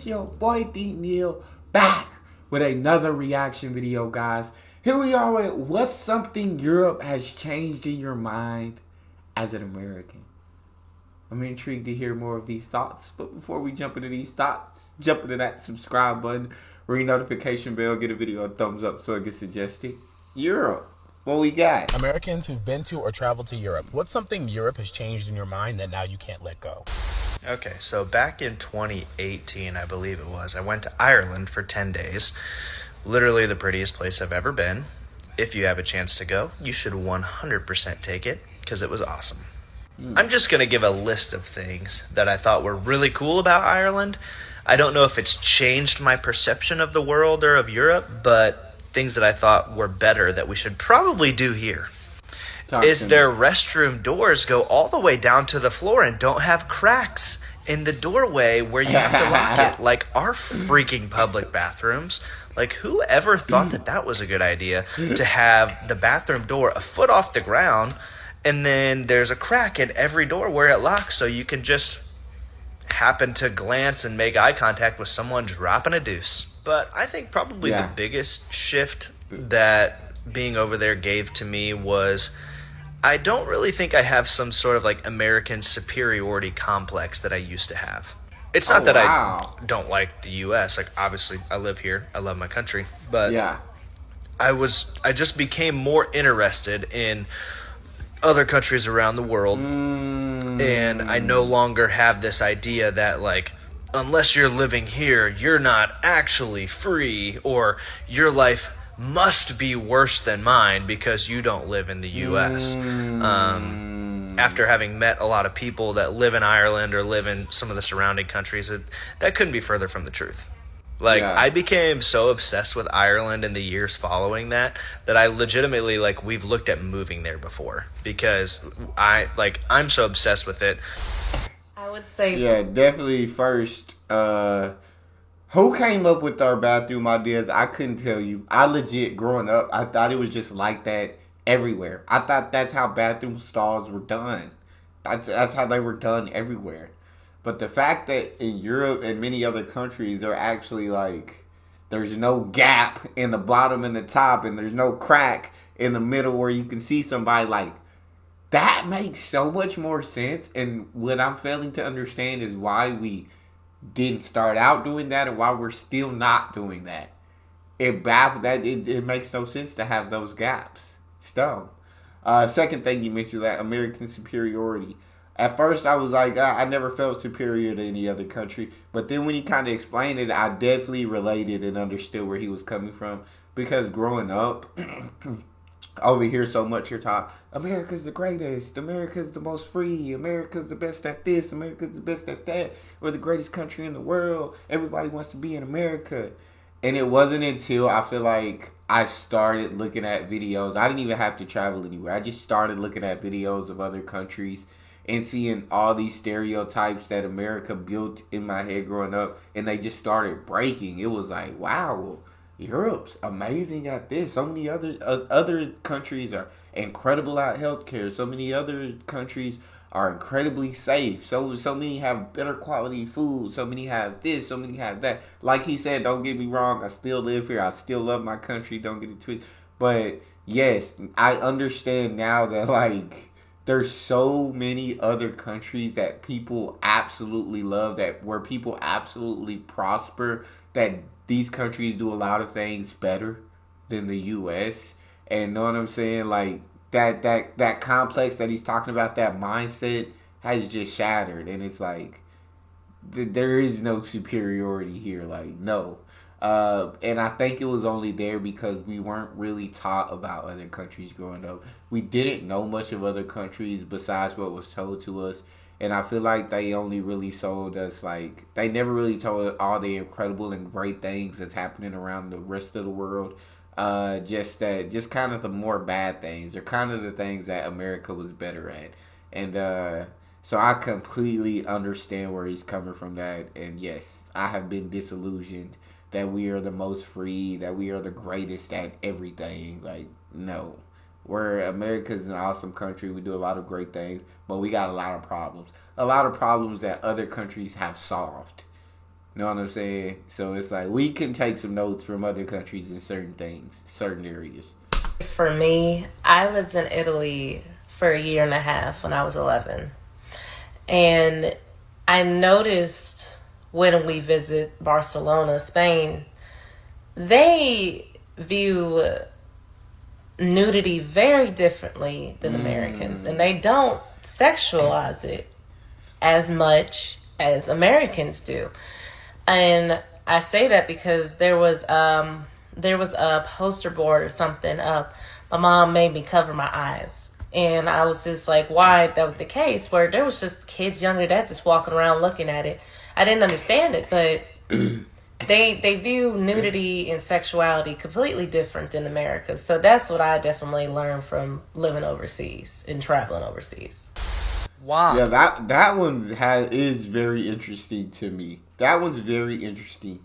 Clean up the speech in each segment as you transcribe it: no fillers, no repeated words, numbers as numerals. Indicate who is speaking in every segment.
Speaker 1: It's your boy D Neal back with another reaction video, guys. Here we are with what's something Europe has changed in your mind as an American. I'm intrigued to hear more of these thoughts, but before we jump into these thoughts, jump into that subscribe button, ring notification bell, get a video a thumbs up so it gets suggested. Europe, what we got?
Speaker 2: Americans who've been to or traveled to Europe, what's something Europe has changed in your mind that now you can't let go?
Speaker 3: Okay, so back in 2018, I believe it was, I went to Ireland for 10 days. Literally the prettiest place I've ever been. If you have a chance to go, you should 100% take it, because it was awesome. I'm just going to give a list of things that I thought were really cool about Ireland. I don't know if it's changed my perception of the world or of Europe, but things that I thought were better that we should probably do here. Their restroom doors go all the way down to the floor and don't have cracks in the doorway where you have to lock it. Like our freaking public bathrooms. Like whoever thought that that was a good idea to have the bathroom door a foot off the ground and then there's a crack in every door where it locks so you can just happen to glance and make eye contact with someone dropping a deuce. But I think probably the biggest shift that being over there gave to me was I don't really think I have some sort of like American superiority complex that I used to have. It's not that I don't like the U.S. Like obviously I live here, I love my country, but I just became more interested in other countries around the world, and I no longer have this idea that like unless you're living here, you're not actually free, or your life must be worse than mine because you don't live in the U.S. After having met a lot of people that live in Ireland or live in some of the surrounding countries, that couldn't be further from the truth. Like, I became so obsessed with Ireland in the years following that I legitimately, like, we've looked at moving there before because I'm so obsessed with it.
Speaker 4: I would say...
Speaker 1: Yeah, definitely first, who came up with our bathroom ideas? I couldn't tell you. I legit, growing up, I thought it was just like that everywhere. I thought that's how bathroom stalls were done. That's how they were done everywhere. But the fact that in Europe and many other countries, they're actually like, there's no gap in the bottom and the top, and there's no crack in the middle where you can see somebody, like, that makes so much more sense. And what I'm failing to understand is why we didn't start out doing that and why we're still not doing that. It makes no sense to have those gaps. It's dumb. Second thing you mentioned, that American superiority. At first I was like, I never felt superior to any other country. But then when he kind of explained it, I definitely related and understood where he was coming from. Because growing up, over here so much you're taught, America's the greatest, America's the most free, America's the best at this, America's the best at that, we're the greatest country in the world, everybody wants to be in America. And it wasn't until I feel like I started looking at videos, I didn't even have to travel anywhere, I just started looking at videos of other countries and seeing all these stereotypes that America built in my head growing up, and they just started breaking. It was like, wow, Europe's amazing at this. So many other countries are incredible at healthcare. So many other countries are incredibly safe. So many have better quality food. So many have this. So many have that. Like he said, don't get me wrong. I still live here. I still love my country. Don't get it twisted. But yes, I understand now that like there's so many other countries that people absolutely love, that where people absolutely prosper, that these countries do a lot of things better than the U.S. And know what I'm saying? Like that complex that he's talking about, that mindset has just shattered. And it's like, there is no superiority here. Like, no. And I think it was only there because we weren't really taught about other countries growing up. We didn't know much of other countries besides what was told to us. And I feel like they only really sold us, like, they never really told us all the incredible and great things that's happening around the rest of the world. Just kind of the more bad things, or kind of the things that America was better at. And so I completely understand where he's coming from that. And yes, I have been disillusioned that we are the most free, that we are the greatest at everything. Like, no. America's an awesome country. We do a lot of great things, but we got a lot of problems. A lot of problems that other countries have solved. Know what I'm saying? So it's like we can take some notes from other countries in certain things, certain areas.
Speaker 4: For me, I lived in Italy for a year and a half when I was 11. And I noticed when we visit Barcelona, Spain, they view nudity very differently than Americans. And they don't sexualize it as much as Americans do. And I say that because there was a poster board or something up. My mom made me cover my eyes. And I was just like, why that was the case, where there was just kids younger than that just walking around looking at it. I didn't understand it, but they view nudity and sexuality completely different than America. So that's what I definitely learned from living overseas and traveling overseas.
Speaker 5: Wow.
Speaker 1: Yeah, that one is very interesting to me. That one's very interesting.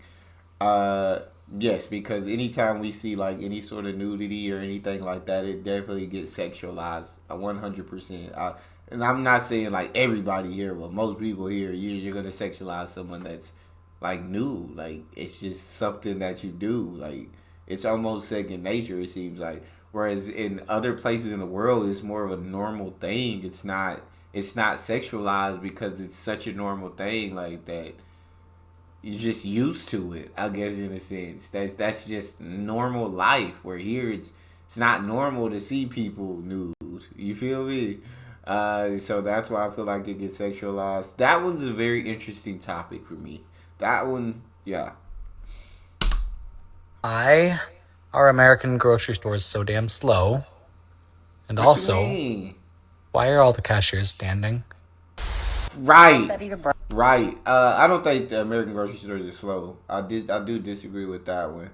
Speaker 1: Uh, yes, because anytime we see like any sort of nudity or anything like that, it definitely gets sexualized. 100%. And I'm not saying like everybody here, but most people here, you're gonna sexualize someone that's like nude. Like it's just something that you do. Like it's almost second nature. It seems like. Whereas in other places in the world, it's more of a normal thing. It's not. It's not sexualized because it's such a normal thing like that you're just used to it. I guess in a sense, that's just normal life. Where here it's not normal to see people nude. You feel me? So that's why I feel like it gets sexualized. That one's a very interesting topic for me. That one, yeah.
Speaker 5: I Our American grocery store is so damn slow. And
Speaker 1: What you
Speaker 5: also,
Speaker 1: mean?
Speaker 5: why are all the cashiers standing?
Speaker 1: Right. Right. I don't think the American grocery stores are slow. I do disagree with that one.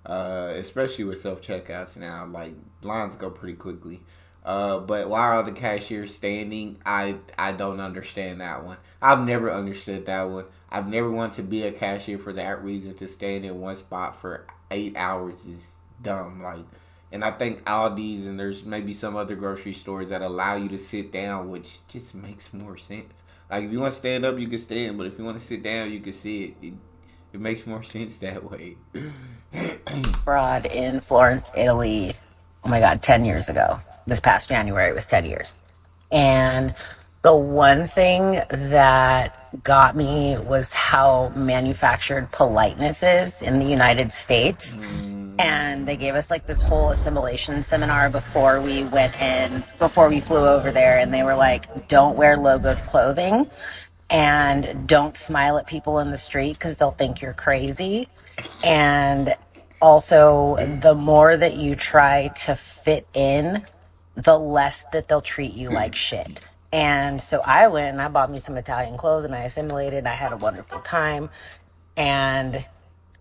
Speaker 1: Especially with self checkouts now. Like lines go pretty quickly. But why are the cashiers standing? I don't understand that one. I've never understood that one. I've never wanted to be a cashier for that reason. To stand in one spot for 8 hours is dumb. Like, and I think Aldi's and there's maybe some other grocery stores that allow you to sit down, which just makes more sense. Like if you want to stand up, you can stand, but if you want to sit down, you can sit. It makes more sense that way.
Speaker 6: Abroad in Florence, Italy. Oh my God, 10 years ago. This past January, it was 10 years. And the one thing that got me was how manufactured politeness is in the United States. And they gave us like this whole assimilation seminar before we flew over there. And they were like, don't wear logoed clothing and don't smile at people in the street because they'll think you're crazy. And also, the more that you try to fit in, the less that they'll treat you like shit. And so I went and I bought me some Italian clothes and I assimilated. I had a wonderful time. And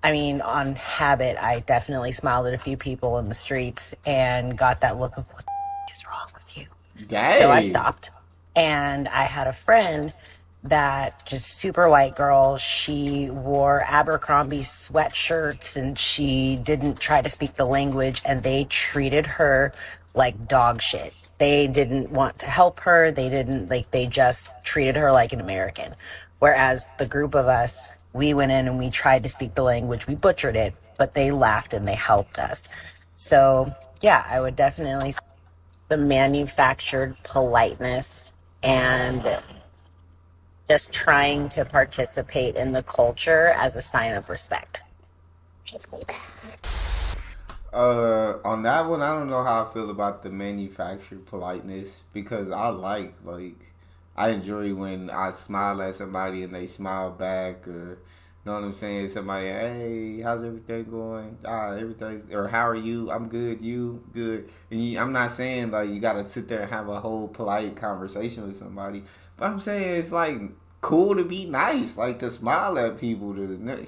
Speaker 6: I mean, on habit, I definitely smiled at a few people in the streets and got that look of what the is wrong with you. So I
Speaker 1: Dang.
Speaker 6: stopped. And I had a friend that just super white girl. She wore Abercrombie sweatshirts and she didn't try to speak the language and they treated her like dog shit. They didn't want to help her. They didn't like, they just treated her like an American. Whereas the group of us, we went in and we tried to speak the language. We butchered it, but they laughed and they helped us. So yeah, I would definitely say the manufactured politeness and just trying to participate in the culture as a sign of respect.
Speaker 1: On that one, I don't know how I feel about the manufactured politeness because I enjoy when I smile at somebody and they smile back, or know what I'm saying? Somebody, hey, how's everything going? Everything's, or how are you? I'm good. You good? And I'm not saying like you gotta sit there and have a whole polite conversation with somebody, but I'm saying it's like cool to be nice, like to smile at people, to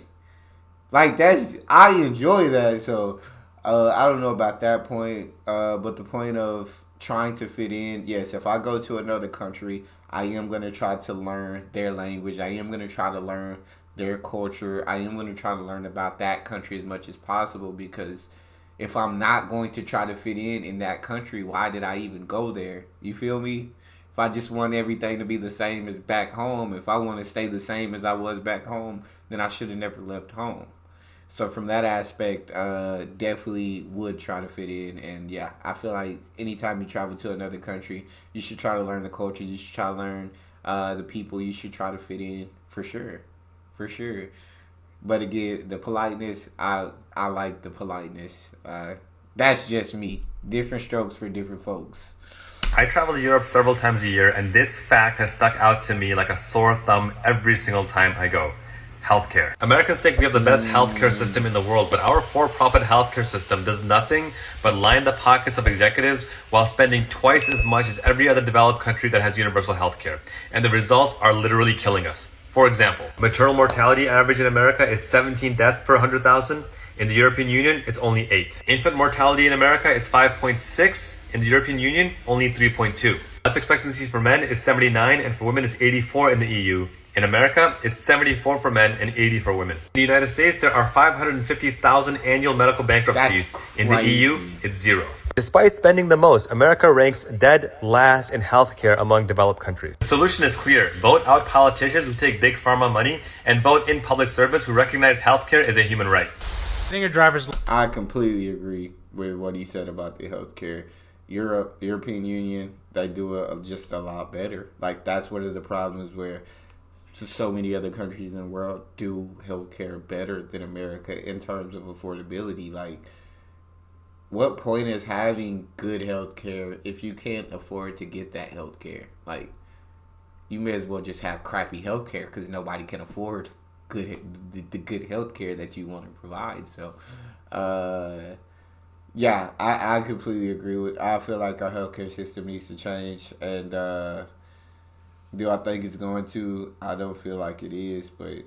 Speaker 1: like that's I enjoy that. So I don't know about that point, but the point of trying to fit in, yes. If I go to another country, I am gonna try to learn their language. I am gonna try to learn their culture. I am gonna try to learn about that country as much as possible because if I'm not going to try to fit in that country, why did I even go there? You feel me? If I just want everything to be the same as back home, if I want to stay the same as I was back home, then I should have never left home. So from that aspect, definitely would try to fit in. And yeah, I feel like anytime you travel to another country, you should try to learn the culture. You should try to learn the people. You should try to fit in for sure, for sure. But again, the politeness, I like the politeness. That's just me. Different strokes for different folks.
Speaker 7: I travel to Europe several times a year, and this fact has stuck out to me like a sore thumb every single time I go. Healthcare. Americans think we have the best healthcare system in the world, but our for-profit healthcare system does nothing but line the pockets of executives while spending twice as much as every other developed country that has universal healthcare. And the results are literally killing us. For example, maternal mortality average in America is 17 deaths per 100,000. In the European Union, it's only 8. Infant mortality in America is 5.6. In the European Union, only 3.2. Life expectancy for men is 79, and for women is 84 in the EU. In America, it's 74 for men and 80 for women. In the United States, there are 550,000 annual medical bankruptcies. In the EU, it's 0. Despite spending the most, America ranks dead last in healthcare among developed countries. The solution is clear. Vote out politicians who take big pharma money and vote in public servants who recognize healthcare as a human right.
Speaker 1: I completely agree with what he said about the healthcare. European Union, they do it just a lot better. Like, that's one of the problems where so many other countries in the world do healthcare better than America in terms of affordability. Like, what point is having good healthcare if you can't afford to get that healthcare? Like, you may as well just have crappy healthcare because nobody can afford the good healthcare that you want to provide. So, yeah, I completely agree with. I feel like our healthcare system needs to change, and do I think it's going to? I don't feel like it is, but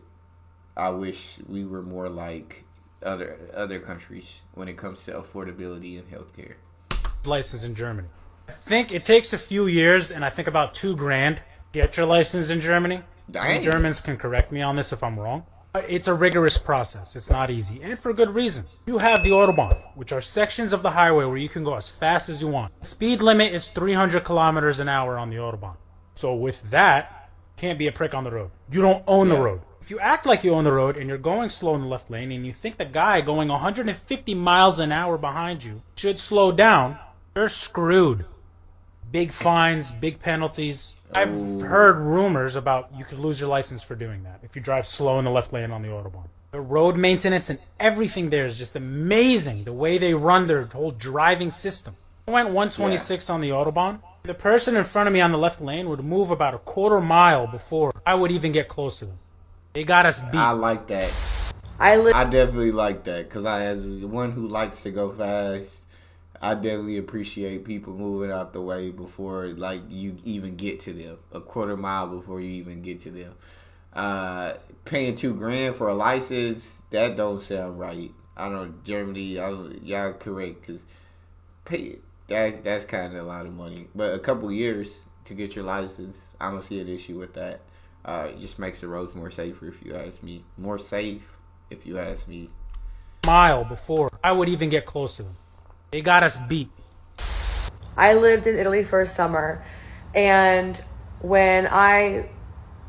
Speaker 1: I wish we were more like other countries when it comes to affordability and healthcare.
Speaker 8: License in Germany. I think it takes a few years, and I think about $2,000 get your license in Germany.
Speaker 1: Dang.
Speaker 8: Germans can correct me on this if I'm wrong. It's a rigorous process. It's not easy, and for good reason. You have the Autobahn, which are sections of the highway where you can go as fast as you want. The speed limit is 300 kilometers an hour on the Autobahn. So with that, can't be a prick on the road. You don't own the road. If you act like you own the road and you're going slow in the left lane and you think the guy going 150 miles an hour behind you should slow down, you're screwed. Big fines, big penalties. I've heard rumors about you could lose your license for doing that if you drive slow in the left lane on the Autobahn. The road maintenance and everything there is just amazing. The way they run their whole driving system. I went 126 on the Autobahn. The person in front of me on the left lane would move about a quarter mile before I would even get close to them. They got us beat.
Speaker 1: I like that. I definitely like that because as one who likes to go fast, I definitely appreciate people moving out the way before like you even get to them. A quarter mile before you even get to them. Paying $2,000 for a license, that don't sound right. I don't know, Germany, y'all correct because that's kind of a lot of money. But a couple years to get your license, I don't see an issue with that. It just makes the roads more safer if you ask me. More safe if you ask me.
Speaker 8: Mile before I would even get close to them. They got us beat.
Speaker 9: I lived in Italy for a summer, and when I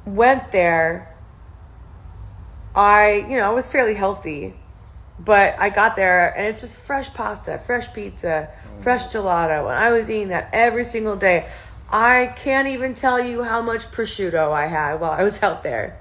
Speaker 9: went there, I was fairly healthy, but I got there and it's just fresh pasta, fresh pizza, fresh gelato, and I was eating that every single day. I can't even tell you how much prosciutto I had while I was out there.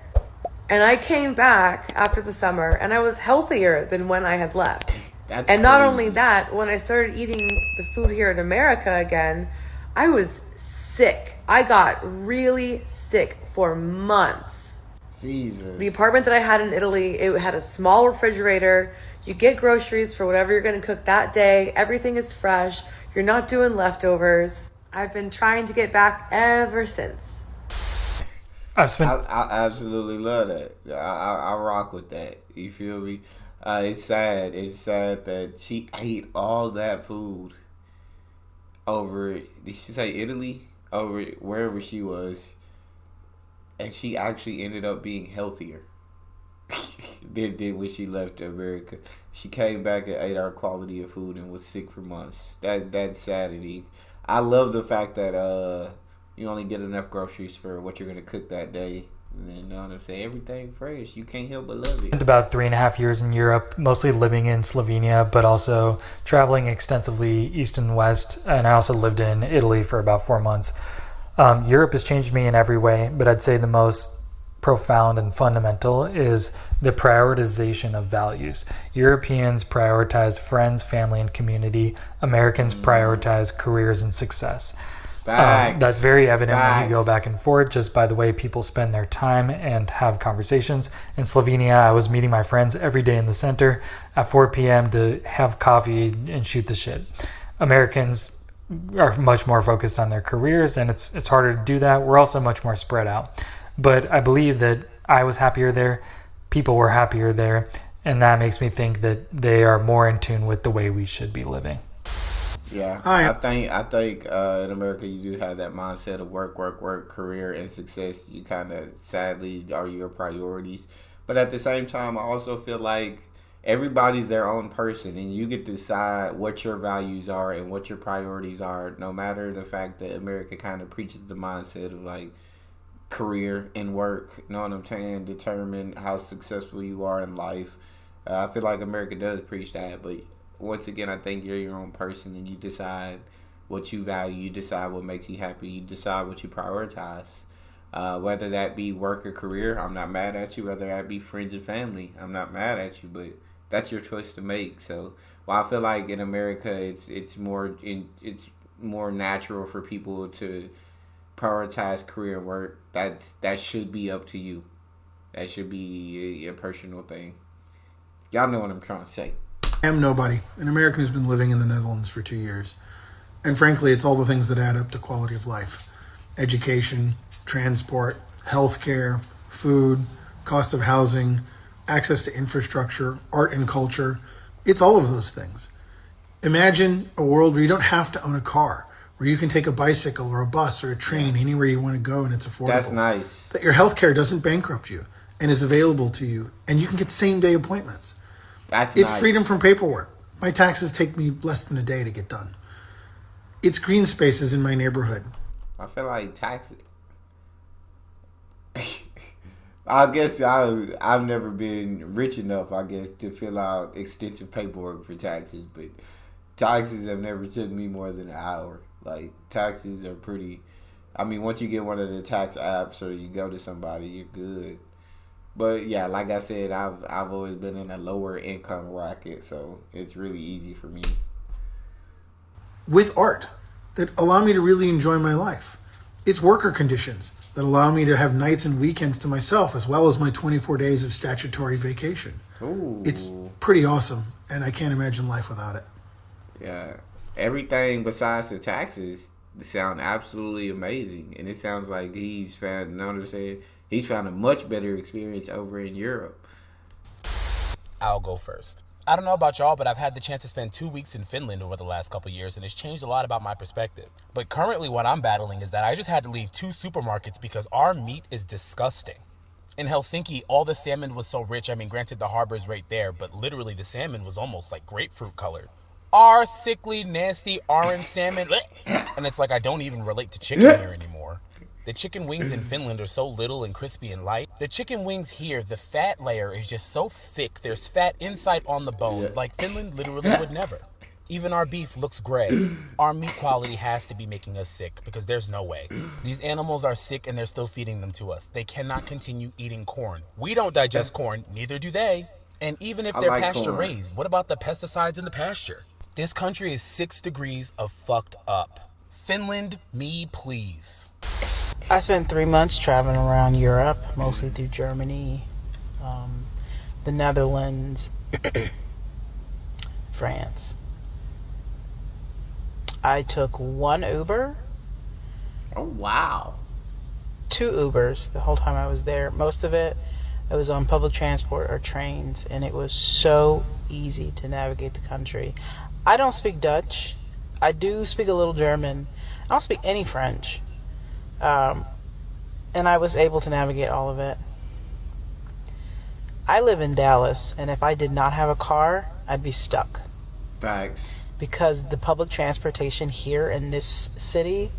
Speaker 9: And I came back after the summer and I was healthier than when I had left.
Speaker 1: That's
Speaker 9: and not
Speaker 1: crazy.
Speaker 9: only that, when I started eating the food here in America again, I was sick. I got really sick for months.
Speaker 1: Jesus.
Speaker 9: The apartment that I had in Italy, it had a small refrigerator. You get groceries for whatever you're going to cook that day. Everything is fresh. You're not doing leftovers. I've been trying to get back ever since.
Speaker 1: I absolutely love that. I rock with that. You feel me? It's sad. It's sad that she ate all that food over, did she say Italy? Over wherever she was. And she actually ended up being healthier than when she left America. She came back and ate our quality of food and was sick for months. That's sadity. I love the fact that You only get enough groceries for what you're gonna cook that day. And then, you know what I'm saying? Everything fresh. You can't help but love it.
Speaker 10: Spent about 3.5 years in Europe, mostly living in Slovenia, but also traveling extensively east and west. And I also lived in Italy for about 4 months. Europe has changed me in every way, but I'd say the most profound and fundamental is the prioritization of values. Europeans prioritize friends, family, and community. Americans prioritize careers and success. That's very evident when you go back and forth just by the way people spend their time and have conversations. In Slovenia, I was meeting my friends every day in the center at 4 p.m. to have coffee and shoot the shit. Americans are much more focused on their careers, and it's harder to do that. We're also much more spread out. But I believe that I was happier there, people were happier there, and that makes me think that they are more in tune with the way we should be living.
Speaker 1: Yeah, I think in America you do have that mindset of work, career, and success. You kind of sadly are your priorities, but at the same time, I also feel like everybody's their own person, and you get to decide what your values are and what your priorities are. No matter the fact that America kind of preaches the mindset of like career and work, you know what I'm saying, determine how successful you are in life. I feel like America does preach that, but once again, I think you're your own person, and you decide what you value, you decide what makes you happy, you decide what you prioritize. Whether that be work or career, I'm not mad at you. Whether that be friends and family, I'm not mad at you, but that's your choice to make. So, while I feel like in America, it's more natural for people to prioritize career and work. That should be up to you. That should be a personal thing. Y'all know what I'm trying to say.
Speaker 11: I am nobody. An American who's been living in the Netherlands for 2 years. And frankly, it's all the things that add up to quality of life. Education, transport, healthcare, food, cost of housing, access to infrastructure, art and culture. It's all of those things. Imagine a world where you don't have to own a car, where you can take a bicycle or a bus or a train anywhere you want to go and it's affordable.
Speaker 1: That's nice.
Speaker 11: That your healthcare doesn't bankrupt you and is available to you, and you can get same-day appointments. It's nice. Freedom from paperwork. My taxes take me less than a day to get done. It's green spaces in my neighborhood.
Speaker 1: I feel like taxes. I guess I've never been rich enough, I guess, to fill out extensive paperwork for taxes, but taxes have never took me more than an hour. Like, taxes are pretty. I mean, once you get one of the tax apps or you go to somebody, you're good. But yeah, like I said, I've always been in a lower income bracket, so it's really easy for me.
Speaker 11: With art that allow me to really enjoy my life. It's worker conditions that allow me to have nights and weekends to myself, as well as my 24 days of statutory vacation.
Speaker 1: Ooh.
Speaker 11: It's pretty awesome, and I can't imagine life without it.
Speaker 1: Yeah, everything besides the taxes sound absolutely amazing, and it sounds like he's found. You know what I'm saying? He's found a much better experience over in Europe.
Speaker 2: I'll go first. I don't know about y'all, but I've had the chance to spend 2 weeks in Finland over the last couple years, and it's changed a lot about my perspective. But currently what I'm battling is that I just had to leave 2 supermarkets because our meat is disgusting. In Helsinki, all the salmon was so rich. I mean, granted, the harbor is right there, but literally the salmon was almost like grapefruit colored. Our sickly, nasty orange salmon. And it's like I don't even relate to chicken here anymore. The chicken wings in Finland are so little and crispy and light. The chicken wings here, the fat layer is just so thick. There's fat inside on the bone. Like Finland literally would never. Even our beef looks gray. Our meat quality has to be making us sick because there's no way. These animals are sick and they're still feeding them to us. They cannot continue eating corn. We don't digest corn, neither do they. And even if they're like pasture raised, what about the pesticides in the pasture? This country is 6 degrees of fucked up. Finland, me please.
Speaker 12: I spent 3 months traveling around Europe, mostly through Germany, the Netherlands, France. I took 1 Uber.
Speaker 1: Oh, wow.
Speaker 12: 2 Ubers the whole time I was there. Most of it, I was on public transport or trains, and it was so easy to navigate the country. I don't speak Dutch. I do speak a little German. I don't speak any French. And I was able to navigate all of it. I live in Dallas, and if I did not have a car, I'd be stuck.
Speaker 1: Facts.
Speaker 12: Because the public transportation here in this city,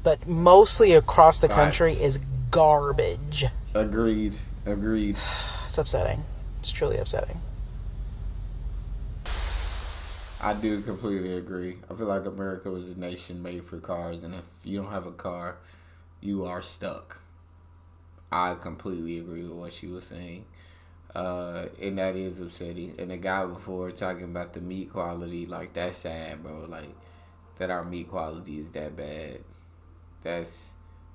Speaker 12: but mostly across the
Speaker 1: Right.
Speaker 12: country is garbage.
Speaker 1: Agreed.
Speaker 12: It's upsetting. It's truly upsetting.
Speaker 1: I do completely agree. I feel like America was a nation made for cars, and if you don't have a car, you are stuck. I completely agree with what she was saying. And that is upsetting. And the guy before talking about the meat quality, like, that's sad, bro. Like, that our meat quality is that bad.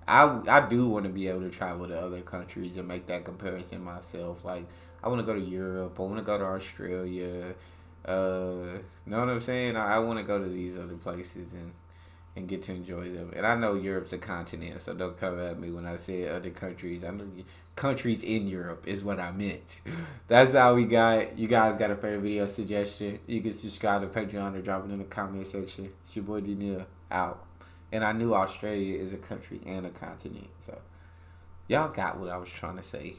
Speaker 1: I do want to be able to travel to other countries and make that comparison myself. Like, I want to go to Europe. I want to go to Australia. Know what I'm saying? I want to go to these other places and get to enjoy them. And I know Europe's a continent, so don't come at me when I say other countries. I know countries in Europe is what I meant. That's all we got. You guys got a favorite video suggestion? You can subscribe to Patreon or drop it in the comment section. It's your boy Neal out. And I knew Australia is a country and a continent. So y'all got what I was trying to say.